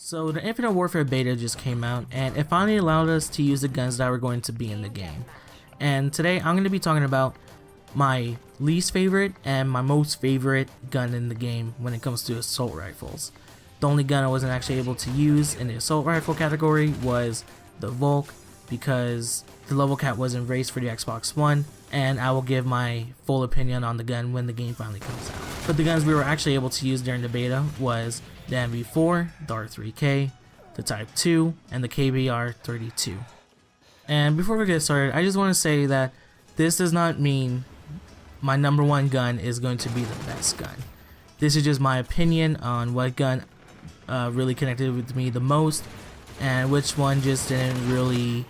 So the Infinite Warfare beta just came out, and it finally allowed us to use the guns that were going to be in the game. And today I'm going to be talking about my least favorite and my most favorite gun in the game when it comes to assault rifles. The only gun I wasn't actually able to use in the assault rifle category was the Volk, because the level cap wasn't raised for the Xbox One, and I will give my full opinion on the gun when the game finally comes out. But the guns we were actually able to use during the beta was the MV4, the R3K, the Type 2, and the KBR-32. And before we get started, I just want to say that this does not mean my number one gun is going to be the best gun. This is just my opinion on what gun really connected with me the most, and which one just didn't really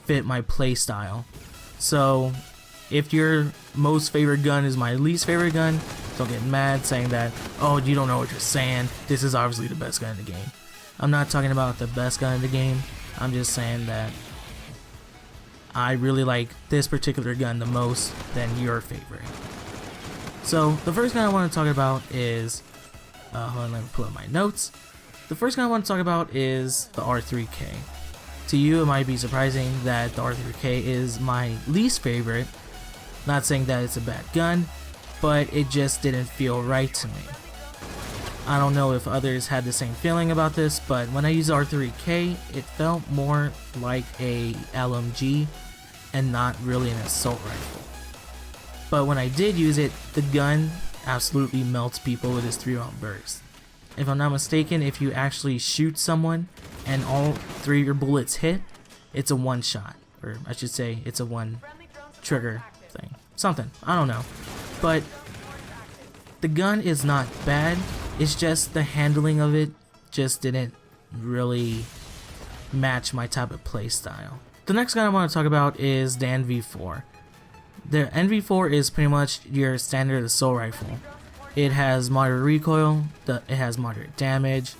fit my playstyle. So if your most favorite gun is my least favorite gun, don't get mad saying that, oh, you don't know what you're saying, this is obviously the best gun in the game. I'm not talking about the best gun in the game, I'm just saying that I really like this particular gun the most than your favorite. So the first gun I want to talk about is, hold on, let me pull up my notes. The first gun I want to talk about is the R3K. To you, it might be surprising that the R3K is my least favorite. Not saying that it's a bad gun, but it just didn't feel right to me. I don't know if others had the same feeling about this, but when I used the R3K, it felt more like a LMG and not really an assault rifle. But when I did use it, the gun absolutely melts people with its 3-round burst. If I'm not mistaken, if you actually shoot someone and all 3 of your bullets hit, it's a one shot, or I should say it's a one trigger thing. Something, I don't know. But the gun is not bad, it's just the handling of it just didn't really match my type of play style. The next gun I want to talk about is the NV4. The NV4 is pretty much your standard assault rifle. It has moderate recoil, it has moderate damage.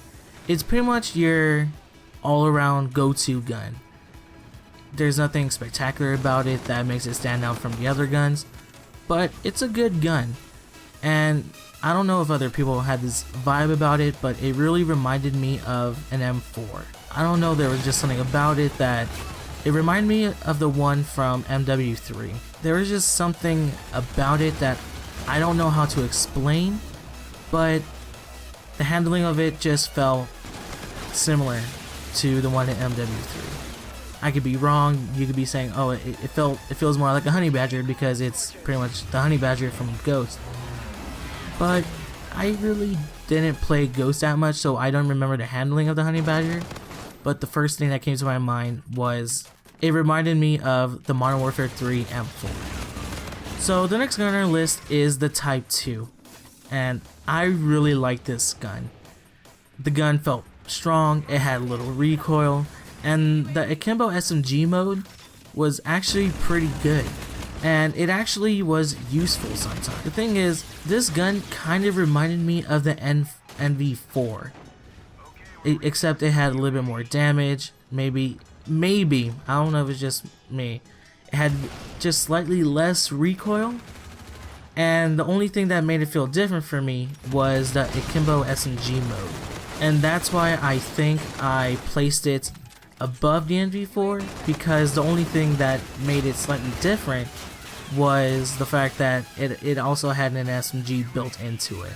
It's pretty much your all-around go-to gun. There's nothing spectacular about it that makes it stand out from the other guns, but it's a good gun. And I don't know if other people had this vibe about it, but it really reminded me of an M4. I don't know, there was just something about it that it reminded me of the one from MW3. There was just something about it that I don't know how to explain, but the handling of it just felt similar to the one in MW3. I could be wrong, you could be saying, oh, it feels more like a Honey Badger because it's pretty much the Honey Badger from Ghost. But I really didn't play Ghost that much, so I don't remember the handling of the Honey Badger. But the first thing that came to my mind was it reminded me of the Modern Warfare 3 M4. So the next gun on our list is the Type 2, and I really like this gun. The gun felt strong, it had little recoil, and the Akimbo SMG mode was actually pretty good, and it actually was useful sometimes. The thing is, this gun kind of reminded me of the NV4, except it had a little bit more damage, maybe, I don't know if it's just me. It had just slightly less recoil, and the only thing that made it feel different for me was the Akimbo SMG mode, and that's why I think I placed it above the NV4, because the only thing that made it slightly different was the fact that it also had an SMG built into it.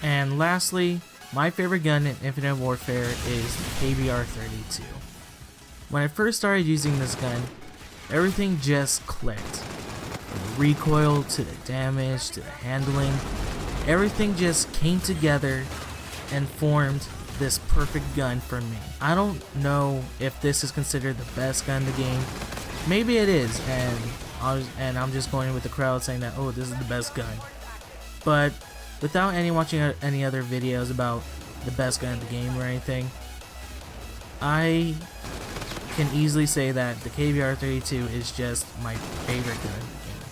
And lastly, my favorite gun in Infinite Warfare is the KBR-32. When I first started using this gun, everything just clicked. From the recoil to the damage to the handling, everything just came together and formed this perfect gun for me. I don't know if this is considered the best gun in the game. Maybe it is, and I'm just going with the crowd saying that, oh, this is the best gun. But without watching any other videos about the best gun in the game or anything, I can easily say that the KBR-32 is just my favorite gun in the game,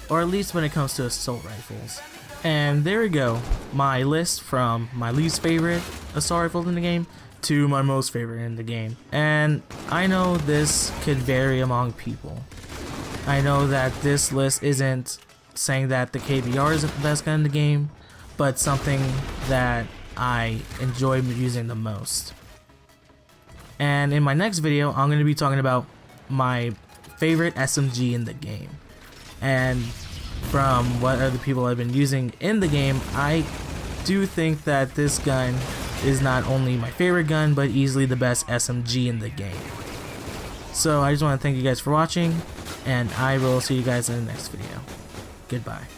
or at least when it comes to assault rifles. And there we go, my list from my least favorite assault rifle in the game to my most favorite in the game. And I know this could vary among people. I know that this list isn't saying that the KBR isn't the best gun in the game, but something that I enjoy using the most. And in my next video, I'm going to be talking about my favorite SMG in the game. And from what other people have been using in the game, I do think that this gun is not only my favorite gun, but easily the best SMG in the game. So I just want to thank you guys for watching, and I will see you guys in the next video. Goodbye.